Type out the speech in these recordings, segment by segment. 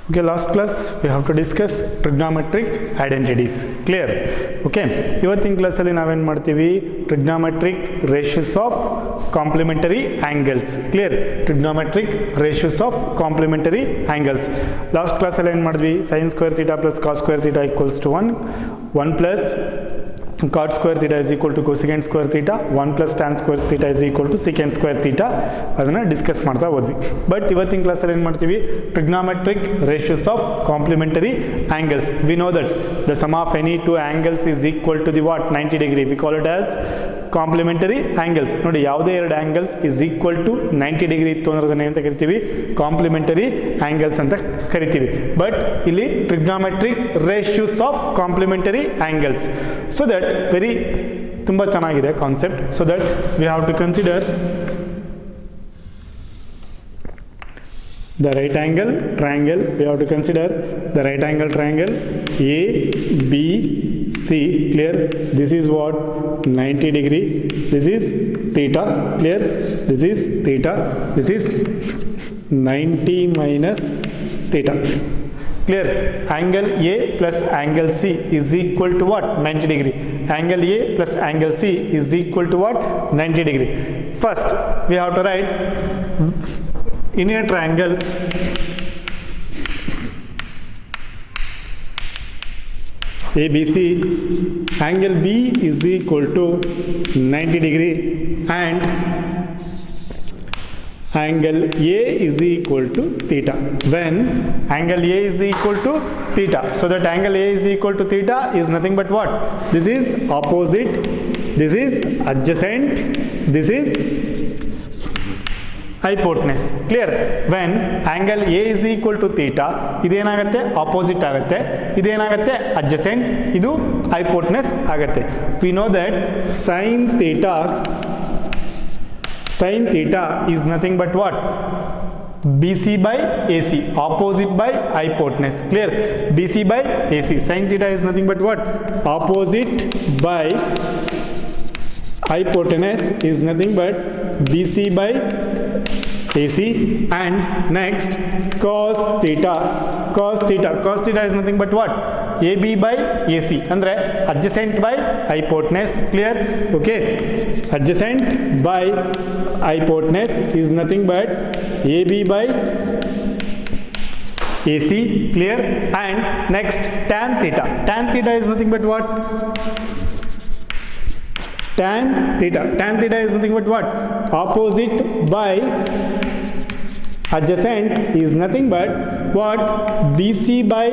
Okay, last class we have to discuss trigonometric identities. Clear? Okay, ಇವತ್ತಿನ ಕ್ಲಾಸಲ್ಲಿ ನಾವೇನು ಮಾಡ್ತೀವಿ, trigonometric ratios of complementary angles. Clear? Trigonometric ratios of complementary angles. Last classಲ್ಲಿ ಏನು ಮಾಡಿದ್ವಿ, sin square theta plus cos square theta equals to 1 plus cot square theta is equal to cosecant square theta, 1 plus tan square theta is equal to secant square theta. ಅದನ್ನು discuss ಮಾಡ್ತಾ ಹೋದ್ವಿ. But ಇವತ್ತಿನ ಕ್ಲಾಸಲ್ಲಿ ಏನು ಮಾಡ್ತೀವಿ, trigonometric ratios of complementary angles. We know that the sum of any two angles is equal to the what? 90 degree. We call it as complementary angles. ನೋಡಿ, ಯಾವುದೇ ಎರಡು angles is equal to 90 degree ಇತ್ತು ಅಂದ್ರೆ ಅದನ್ನ ಏನಂತ ಕರಿತೀವಿ, complementary angles ಅಂತ ಕರಿತೀವಿ. ಬಟ್ ಇಲ್ಲಿ trigonometric ratios of complementary angles. So that very ತುಂಬ ಚೆನ್ನಾಗಿದೆ concept. So that we have to consider the right angle triangle. We have to consider the right angle triangle A B C. Clear? This is what? 90 degree. This is theta. Clear? This is theta. This is 90 minus theta. Clear? Angle A plus angle C is equal to what? 90 degree. Angle A plus angle C is equal to what? 90 degree. First we have to write, in a triangle ABC, angle B is equal to 90 degree and angle A is equal to theta. When angle A is equal to theta, so that angle A is equal to theta is nothing but what? This is opposite, this is adjacent, this is hypotenuse. Clear? When angle A is equal to theta, ಇದೇನಾಗುತ್ತೆ, opposite ಆಗುತ್ತೆ, ಇದೇನಾಗುತ್ತೆ, adjacent, ಇದು hypotenuse ಆಗುತ್ತೆ. We know that sin theta is nothing but what? BC by AC, opposite by hypotenuse. Clear? BC by AC. Sin theta is nothing but what? Opposite by hypotenuse is nothing but BC by AC. And next, cos theta is nothing but what? AB by AC, andre adjacent by hypotenuse. Clear? Okay, adjacent by hypotenuse is nothing but AB by AC. Clear? And next, tan theta is nothing but what? Tan theta is nothing but what? Opposite by adjacent is nothing but what? BC by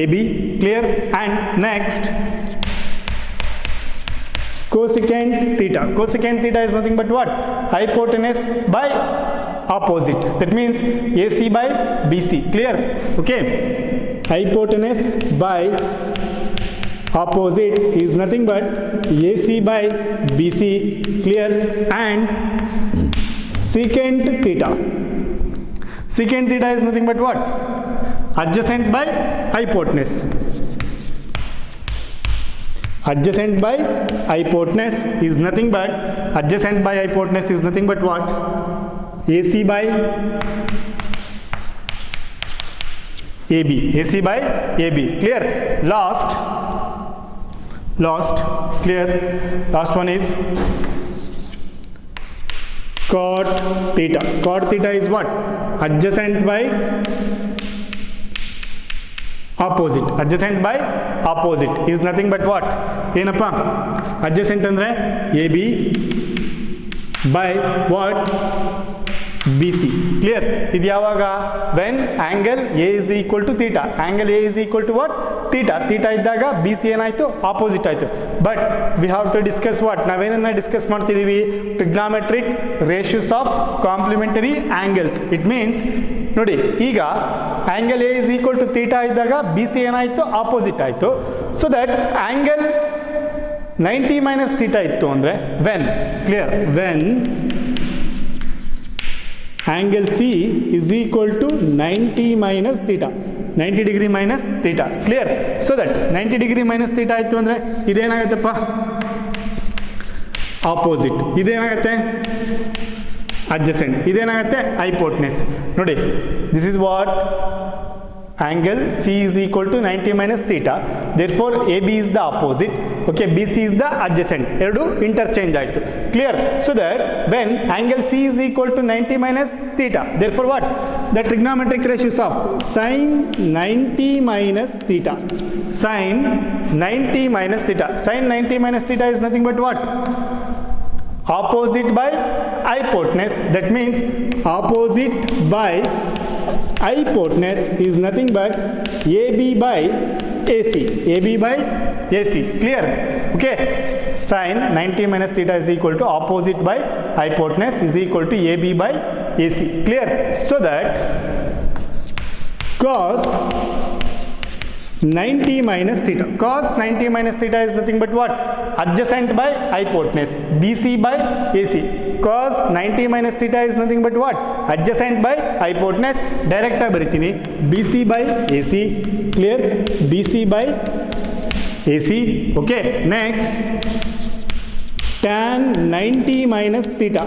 AB. Clear? And next, cosecant theta is nothing but what? Hypotenuse by opposite. That means AC by BC. Clear? Okay, hypotenuse by opposite is nothing but AC by BC. Clear? And secant theta is nothing but what? Adjacent by hypotenuse. Adjacent by hypotenuse is nothing but what? AC by AB. Clear? Last, clear? Last one is cot theta is what? Adjacent by opposite is nothing but what? ಏನಪ್ಪ, adjacent ಅಂದ್ರೆ AB by what? BC. Clear? ಇದು ಯಾವಾಗ? when angle A is equal to theta. Angle A is equal to what? theta ಇದ್ದಾಗ BC ಏನಾಯ್ತು? Opposite ಆಯ್ತು. But we have to discuss what? ನಾವೇನನ್ನ discuss ಮಾಡ್ತಿದೀವಿ? trigonometric ratios of complementary angles. It means ನೋಡಿ, ಈಗ angle A is equal to theta ಇದ್ದಾಗ BC ಏನಾಯ್ತು? Opposite ಆಯ್ತು. so that angle 90 minus theta ಇತ್ತು ಅಂದ್ರೆ when? Clear? when angle C is equal to 90 minus theta, 90 degree minus theta. Clear? So that 90 degree minus theta ಆಯ್ತು ಅಂದ್ರೆ ಇದೇನಾಗುತ್ತಪ್ಪ? Opposite. ಇದೇನಾಗುತ್ತೆ? adjacent. ಇದೇನಾಗುತ್ತೆ hypotenuse. ನೋಡಿ, this is what angle C is equal to 90 minus theta. Therefore AB is the opposite. Okay, BC is the adjacent. ಎರಡು interchange ಆಯಿತು. Clear? So that when angle C is equal to 90 minus theta, therefore what? The trigonometric ratios of sin 90 minus theta. Sin 90 minus theta. Sin 90 minus theta is nothing but what? Opposite by hypotenuse. That means opposite by hypotenuse is nothing but AB by AC. AB by AC. Clear? Okay. Sin 90 minus theta is equal to opposite by hypotenuse is equal to AB by AC. Clear? So that cos 90 minus theta. Cos 90 minus theta is nothing but what? Adjacent by hypotenuse. BC by AC. Cos 90 minus theta is nothing but what? Adjacent by hypotenuse. Direct ಬರಿತೀನಿ. BC by AC. Clear? BC by AC. Okay. Next. Tan 90 minus theta.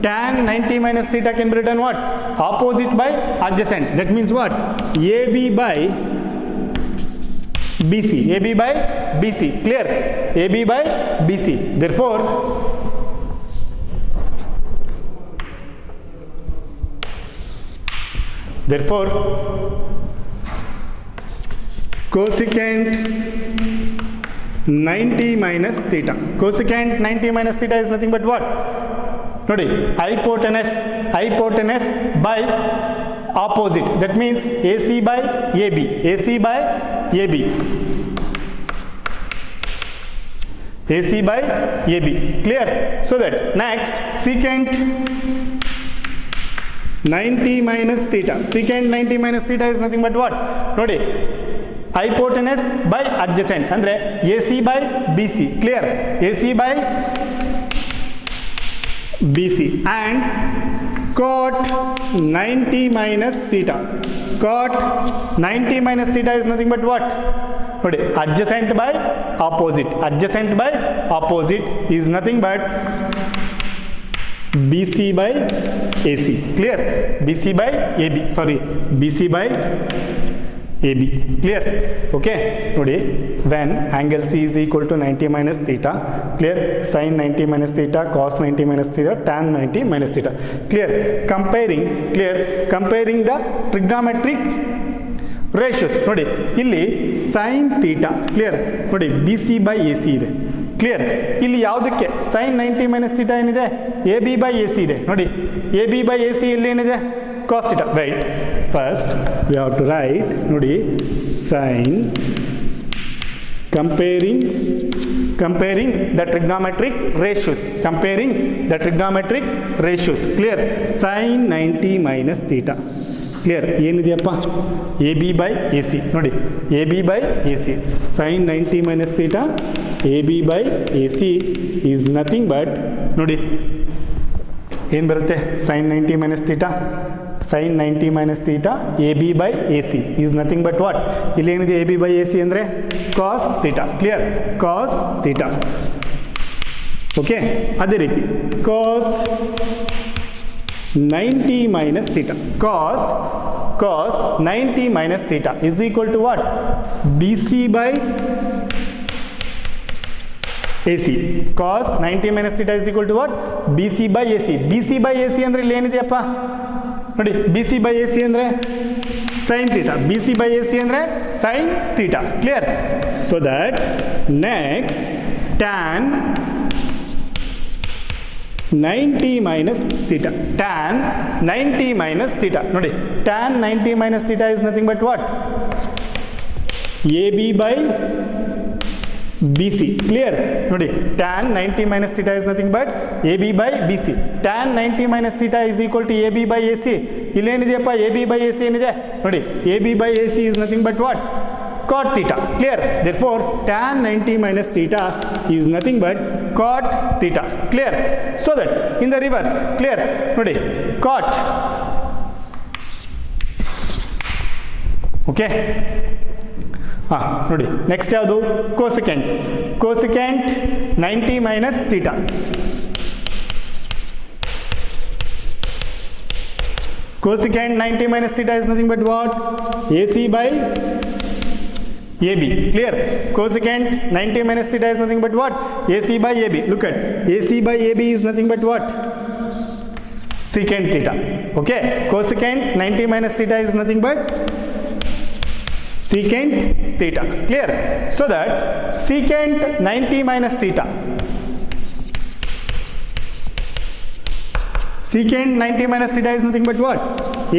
Tan 90 minus theta can be written what? Opposite by adjacent. That means what? AB by BC. AB by BC. Clear? AB by BC. Therefore cosecant 90 minus theta. Cosecant 90 minus theta is nothing but what? ನೋಡಿ, hypotenuse by opposite. That means AC by AB. AC by AB. AC by AB. Clear? So that next secant 90 minus theta. Secant 90 minus theta is nothing but what? ನೋಡಿ, hypotenuse by adjacent ಅಂದ್ರೆ AC by BC. Clear? AC by BC and cot 90 minus theta. Cot 90 minus theta is nothing but what? ನೋಡಿ, adjacent by opposite. Adjacent by opposite is nothing but BC by AC. Clear? BC by AB. Sorry, BC by AB. Clear? Okay. ನೋಡಿ, when angle C is equal to 90 minus theta. Clear? Sin 90 minus theta, cos 90 minus theta, tan 90 minus theta. Clear? Comparing the trigonometric ratios. ನೋಡಿ, ಇಲ್ಲಿ sin theta. Clear? ನೋಡಿ, BC by AC ಇದೆ. Clear? ಇಲ್ಲಿ ಯಾವುದಕ್ಕೆ sin 90 minus theta ಏನಿದೆ? AB by AC ಇದೆ. ನೋಡಿ, AB by AC ಇಲ್ಲಿ ಏನಿದೆ? cos theta. Right. First we have to write, ನೋಡಿ, sin comparing the trigonometric ratios. Comparing the trigonometric ratios. Clear? Sin 90 minus theta. Clear? ಏನಿದೆಯಪ್ಪ? A B by A C. ನೋಡಿ, A B by A C sine 90 minus theta A B by A C is nothing but, ನೋಡಿ ಏನು ಬರುತ್ತೆ? Sine 90 minus theta, sine 90 minus theta A B by A C is nothing but what? ಇಲ್ಲಿ ಏನಿದೆ? A B by A C ಅಂದರೆ cos theta. Clear? Cos theta. Okay, ಅದೇ ರೀತಿ ಕಾಸ್ 90 minus theta. Cos 90 minus theta is equal to what? BC by AC. Cos 90 minus theta is equal to what? BC by AC. BC by AC ಅಂದ್ರೆ ಇಲ್ಲಿ ಏನಿದೆಯಪ್ಪ? ನೋಡಿ, BC by AC ಅಂದ್ರೆ sin theta. BC by AC ಅಂದ್ರೆ sin theta. Clear? So that next tan 90 minus theta. Tan 90 minus theta. ನೋಡಿ, tan 90 minus theta is nothing but what? AB by BC. Clear? ನೋಡಿ, tan 90 minus theta is nothing but AB by BC. Tan 90 minus theta is equal to AB by AC. ಇಲ್ಲಿ ಏನಿದೆಯಪ್ಪ? AB by AC ಏನಿದೆ? ನೋಡಿ, AB by AC is nothing but what? Cot theta. Clear? Therefore tan 90 minus theta is nothing but cot theta. Clear? So that in the reverse. Clear? ನೋಡಿ, cot. Okay? ನೋಡಿ, next ಯಾವುದು? Cosecant. Cosecant 90 minus theta. Cosecant 90 minus theta is nothing but what? AC by AB. Clear? Cosecant 90 minus theta is nothing but what? AC by AB. Look at AC by AB is nothing but what? Secant theta. Okay. Cosecant 90 minus theta is nothing but secant theta. Clear? So that secant 90 minus theta. Secant 90 minus theta is nothing but what?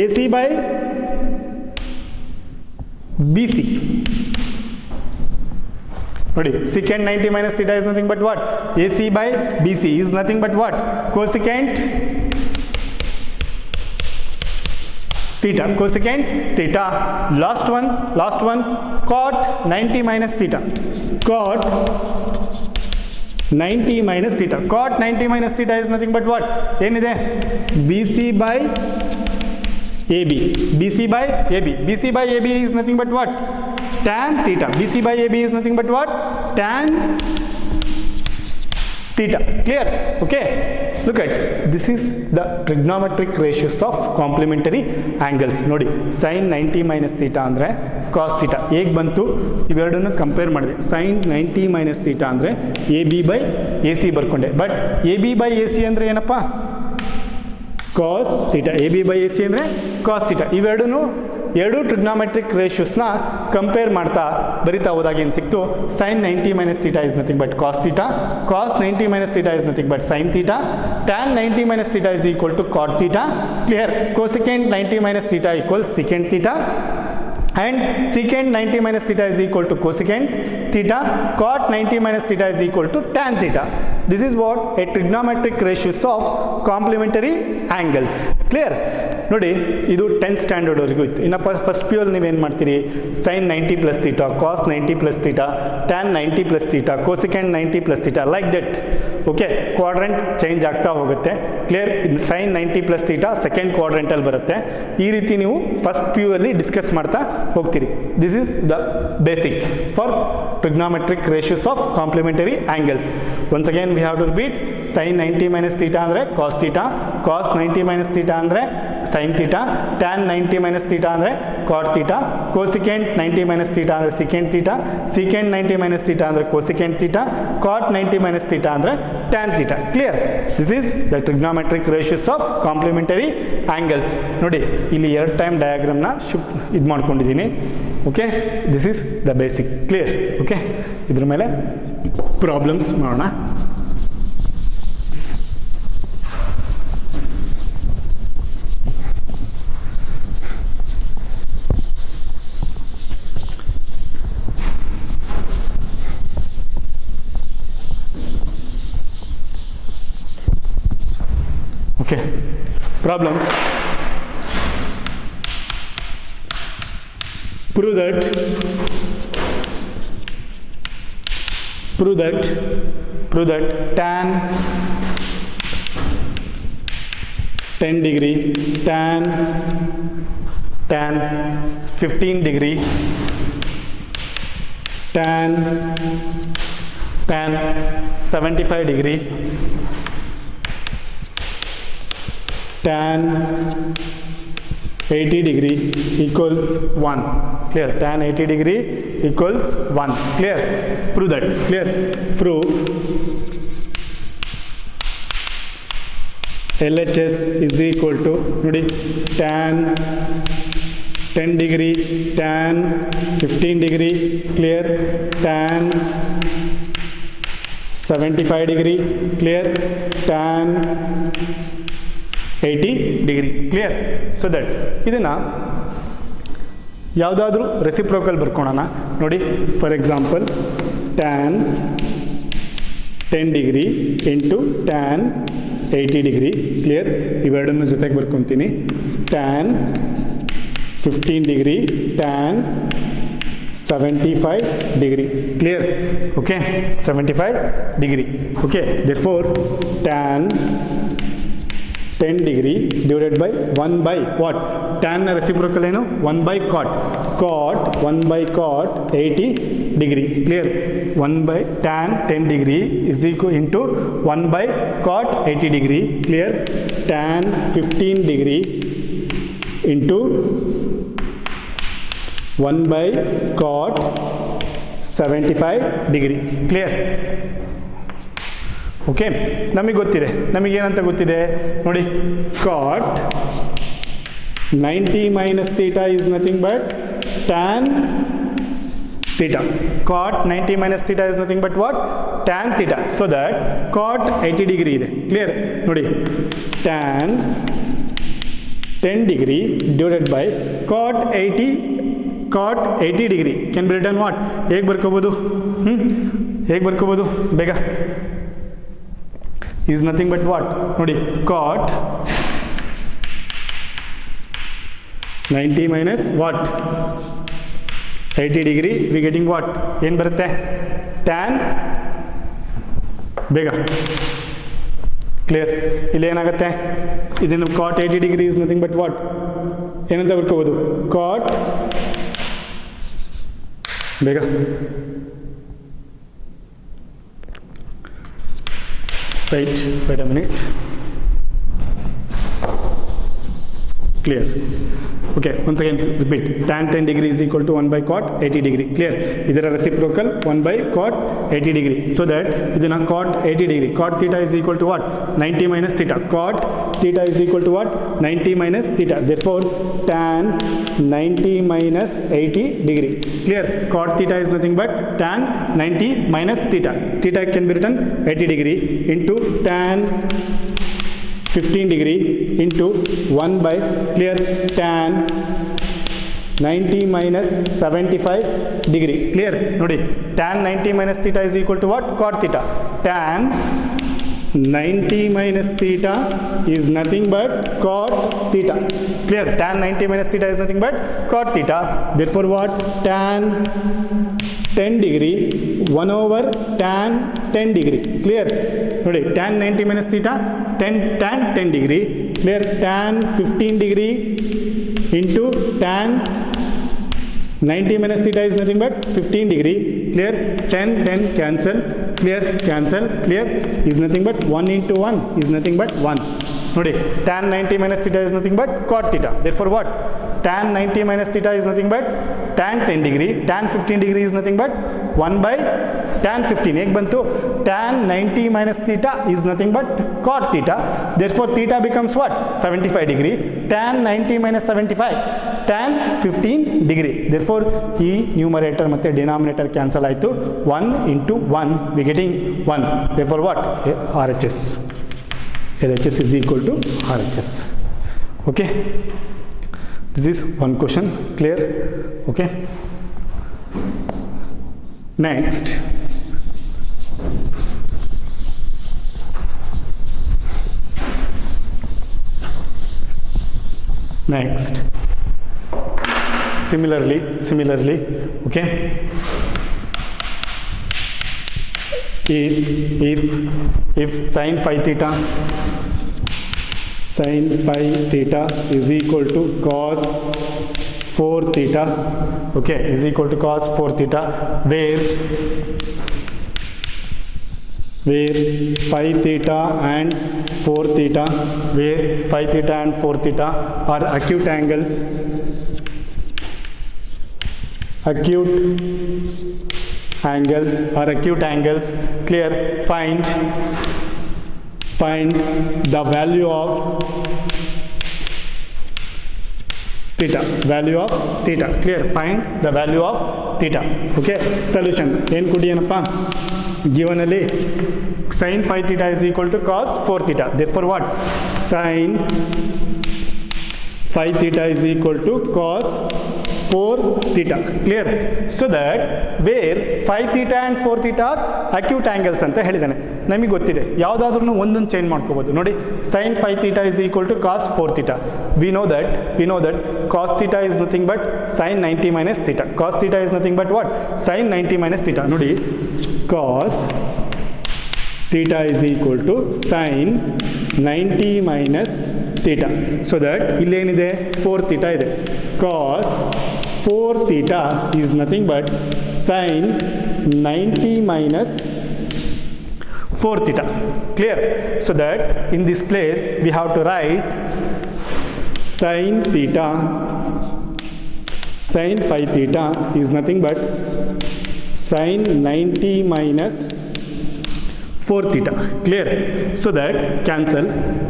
AC by BC. Ready? Secant 90 minus theta is nothing but what? AC by BC is nothing but what? Cosecant theta. Cosecant theta. Last one. Cot 90 minus theta. Cot 90 minus theta. Cot 90 minus theta is nothing but what? BC by AB. BC by AB. BC by AB is nothing but what? Tan theta. BC by AB is nothing but what? Tan theta. Clear? Okay. Look at this is the trigonometric ratios of complementary angles. Nodi sin 90 minus theta andre cos theta. ಹೇಗೆ ಬಂತು ಇವೆರಡನ್ನು compare ಮಾಡಿದೆ. sin 90 minus theta ಅಂದರೆ AB by AC ಬರ್ಕೊಂಡೆ. But AB by AC ಅಂದರೆ ಏನಪ್ಪ? cos theta. AB by AC ಅಂದರೆ cos theta. ಇವೆರಡನ್ನು ಎರಡು ಟ್ರಿಗ್ನಾಮೆಟ್ರಿಕ್ ರೇಷಿಯೋಸ್ನ ಕಂಪೇರ್ ಮಾಡ್ತಾ ಬರಿತಾ ಹೋದಾಗ ಏನು ಸಿಕ್ತು? sin 90 minus theta is nothing but cos theta, cos 90 minus theta is nothing but sin theta, tan 90 minus theta is equal to cot theta. Clear? Cosecant 90 minus theta equals secant theta, and secant 90 minus theta is equal to cosecant theta, cot 90 minus theta is equal to tan theta. This is what a trigonometric ratios of complementary angles. Clear? ನೋಡಿ ಇದು 10th standard ವರೆಗೂ ಇತ್ತು. ಇನ್ನು first P ಅಲ್ಲಿ ನೀವೇನು ಮಾಡ್ತೀರಿ? sin 90 plus theta, cos 90 plus theta, tan 90 plus theta, cosecant 90 plus theta, like that. Okay, quadrant change ಆಗ್ತಾ ಹೋಗುತ್ತೆ. Clear? sin 90 plus theta second ಕ್ವಾಡ್ರೆಂಟಲ್ಲಿ ಬರುತ್ತೆ. ಈ ರೀತಿ ನೀವು ಫಸ್ಟ್ ಪಿ ಯು ಅಲ್ಲಿ ಡಿಸ್ಕಸ್ ಮಾಡ್ತಾ ಹೋಗ್ತೀರಿ. This is the basic for trigonometric ratios of complementary angles. Once again we have to repeat. sin 90 minus theta ಅಂದರೆ cos theta, cos 90 minus theta ಅಂದರೆ sin theta, tan 90 minus theta ಅಂದರೆ cot theta, cosecant 90 minus theta ಅಂದರೆ secant theta, secant 90 minus theta ಅಂದರೆ cosecant theta, cot 90 minus theta ಅಂದರೆ tan theta. Clear? This is the trigonometric ratios of complementary angles. ನೋಡಿ ಇಲ್ಲಿ ಎರಡು time ಡಯಾಗ್ರಾಮ್ನ shift ಇದು ಮಾಡ್ಕೊಂಡಿದ್ದೀನಿ. Okay, this is the basic. Clear? Okay, ಇದ್ರ ಮೇಲೆ ಪ್ರಾಬ್ಲಮ್ಸ್ ಮಾಡೋಣ. Okay, problems. Prove that tan 10 degree, tan 15 degree, tan 75 degree, tan 80 degree equals 1. Clear? Tan 80 degree equals 1. Clear? Prove that. Clear? Proof LHS is equal to ನೋಡಿ tan 10 degree, tan 15 degree. Clear? Tan 75 degree. Clear? Tan 80 degree. Clear? So that ಇದನ್ನು ಯಾವುದಾದ್ರೂ reciprocal ಬರ್ಕೊಳ್ಳೋಣ. ನೋಡಿ, for example tan 10 degree into tan 80 degree. Clear? ಇವೆರಡನ್ನು ಜೊತೆಗೆ ಬರ್ಕೊತೀನಿ. tan 15 degree, tan 75 degree. Clear? Okay, 75 degree. Okay, therefore tan 10 degree divided by 1 by what? Tan reciprocal ಏನು? 1 by cot. Cot 1 by cot 80 degree. Clear? 1 by tan 10 degree is equal into 1 by cot 80 degree. Clear? Tan 15 degree into 1 by cot 75 degree. Clear? Okay, ನಮಗೆ ಗೊತ್ತಿದೆ, ನಮಗೇನಂತ ಗೊತ್ತಿದೆ ನೋಡಿ, cot 90 minus theta is nothing but tan theta. Cot 90 minus theta is nothing but what? Tan theta. So that cot 80 degree ಇದೆ. Clear? ನೋಡಿ, tan 10 degree divided by cot 80 degree can be written what? ಹೇಗೆ ಬರ್ಕೋಬೋದು? ಹೇಗೆ ಬರ್ಕೋಬೋದು ಬೇಗ? is nothing but what? ನೋಡಿ, cot 90 minus what? 80 degree, we getting what? ಏನು ಬರುತ್ತೆ? tan ಬೇಗ. Clear? ಇಲ್ಲಿ ಏನಾಗುತ್ತೆ? ಇದನ್ನು cot 80 degree is nothing but what? ಏನಂತ ಬರ್ಕೋಬೋದು? cot ಬೇಗ. wait a minute. Clear? Okay, once again repeat. Tan 10 degree is equal to 1 by cot 80 degree. Clear? Idhara reciprocal 1 by cot 80 degree. So that idina cot 80 degree. Cot theta is equal to what? 90 minus theta. Cot theta is equal to what? 90 minus theta. Therefore, tan 90 minus 80 degree. Clear? Cot theta is nothing but tan 90 minus theta. Theta can be written 80 degree into tan 15 degree into 1 by, clear, tan 90 minus 75 degree. Clear? Nodi, tan 90 minus theta is equal to what? Cot theta. Tan 90 minus theta is nothing but cot theta. Clear? Tan 90 minus theta is nothing but cot theta. Therefore what? Tan 10 degree 1 over tan 10 degree. Clear? Nodi, tan 90 minus theta tan 10 degree. Clear? Tan 15 degree into tan 90 minus theta is nothing but 15 degree. Clear? 10 cancel. Clear? Cancel. Clear? Is nothing but 1 into 1 is nothing but 1. Nodi, tan 90 minus theta is nothing but cot theta. Therefore what? Tan 90 minus theta is nothing but tan 10 degree. Tan 15 degree is nothing but 1 by tan 15. Ek bantu? Tan 90 minus theta is nothing but cot theta. Therefore theta becomes what? 75 degree. Tan 90 minus 75. Tan 15 degree. Therefore e numerator matte denominator cancel aitu. 1 into 1 we getting 1. Therefore what? RHS. LHS is equal to RHS. Okay. This is one question. Clear? Okay. Next. Similarly, okay. If sin phi theta is equal to cos 4 theta, okay, is equal to cos 4 theta, where phi theta and 4 theta, where phi theta and 4 theta are acute angles, clear, find the value of theta, clear, find the value of theta. Okay, solution ಏನು ಕೊಡಿ ಏನಪ್ಪ, given ಅಲ್ಲಿ sin phi theta is equal to cos 4 theta. Therefore what? Sin phi theta is equal to cos 4 theta. Clear? So that where phi theta and 4 theta are acute angles ಅಂತ ಹೇಳಿದಾನೆ. ನಮಗೆ ಗೊತ್ತಿದೆ, ಯಾವುದಾದ್ರೂ ಒಂದೊಂದು ಚೇಂಜ್ ಮಾಡ್ಕೋಬಹುದು. ನೋಡಿ, sin phi theta is equal to cos 4 theta. We know that cos theta is nothing but sin 90 minus theta. Cos theta is nothing but what? Sin 90 minus theta. ನೋಡಿ, cos theta is equal to sin 90 minus theta. So that ಇಲ್ಲೇನಿದೆ 4 theta ಇದೆ. Cos 4 theta is nothing but sin 90 minus 4 theta. Clear? So that in this place we have to write sin theta, sin phi theta is nothing but sin 90 minus 4 theta. Clear? So that cancel,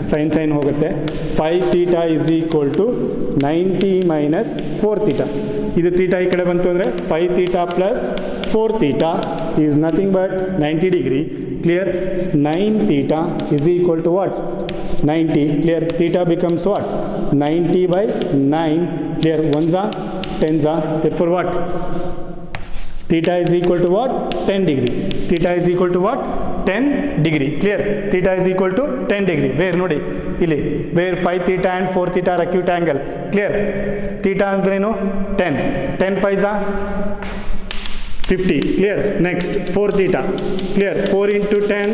sin ಹೋಗುತ್ತೆ, phi theta is equal to 90 minus 4 theta. ಇದು theta ಈ ಕಡೆ ಬಂತು ಅಂದರೆ phi theta plus 4 theta is nothing but 90 degree. Clear? 9 theta is equal to what? 90. Clear? Theta becomes what? 90 by 9. Clear? 1s are 10s are. Therefore what? Theta is equal to what? 10 degree. Theta is equal to what? 10 degree. Clear? Theta is equal to 10 degree. Where ನೋಡಿ ಇಲ್ಲಿ, where 5 theta and 4 theta are acute angle. Clear? Theta ಅಂದ್ರೇನು 10. 10 5s are 50. Clear? Next 4 theta. Clear? 4 into 10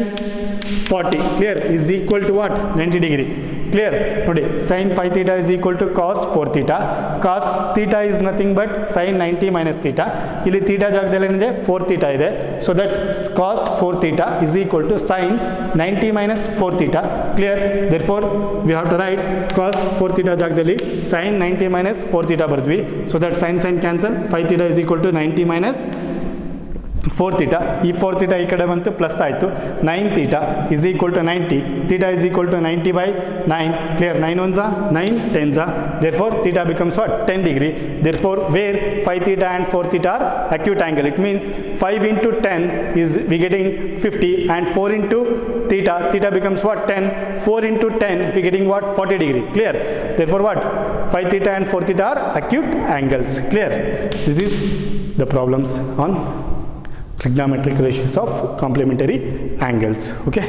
40. Clear? Is equal to what? 90 degree. Clear? ನೋಡಿ sin phi theta is equal to cos 4 theta. Cos theta is nothing but sin 90 minus theta. ಇಲ್ಲಿ theta ಜಾಗದಲ್ಲಿ ಏನಿದೆ 4 theta ಇದೆ. So that cos 4 theta is equal to sin 90 minus 4 theta. Clear? Therefore we have to write cos 4 theta ಜಾಗದಲ್ಲಿ sin 90 minus 4 theta ಬರೆದ್ವಿ. So that sin cancel, phi theta is equal to 90 minus 4 theta. ಈ 4 theta ಈ ಕಡೆ ಬಂತು plus ಆಯಿತು. 9 theta is equal to 90. Theta is equal to 90 by 9. Clear? 9 ones are 9 10s are. Therefore theta becomes what? 10 degree. Therefore where 5 theta and 4 theta are acute angle, it means 5 into 10 is we getting 50 and 4 into theta becomes what? 10. 4 into 10 we getting what? 40 degree. Clear? Therefore what? 5 theta and 4 theta are acute angles. Clear? This is the problems on trigonometric ratios of complementary angles. Okay.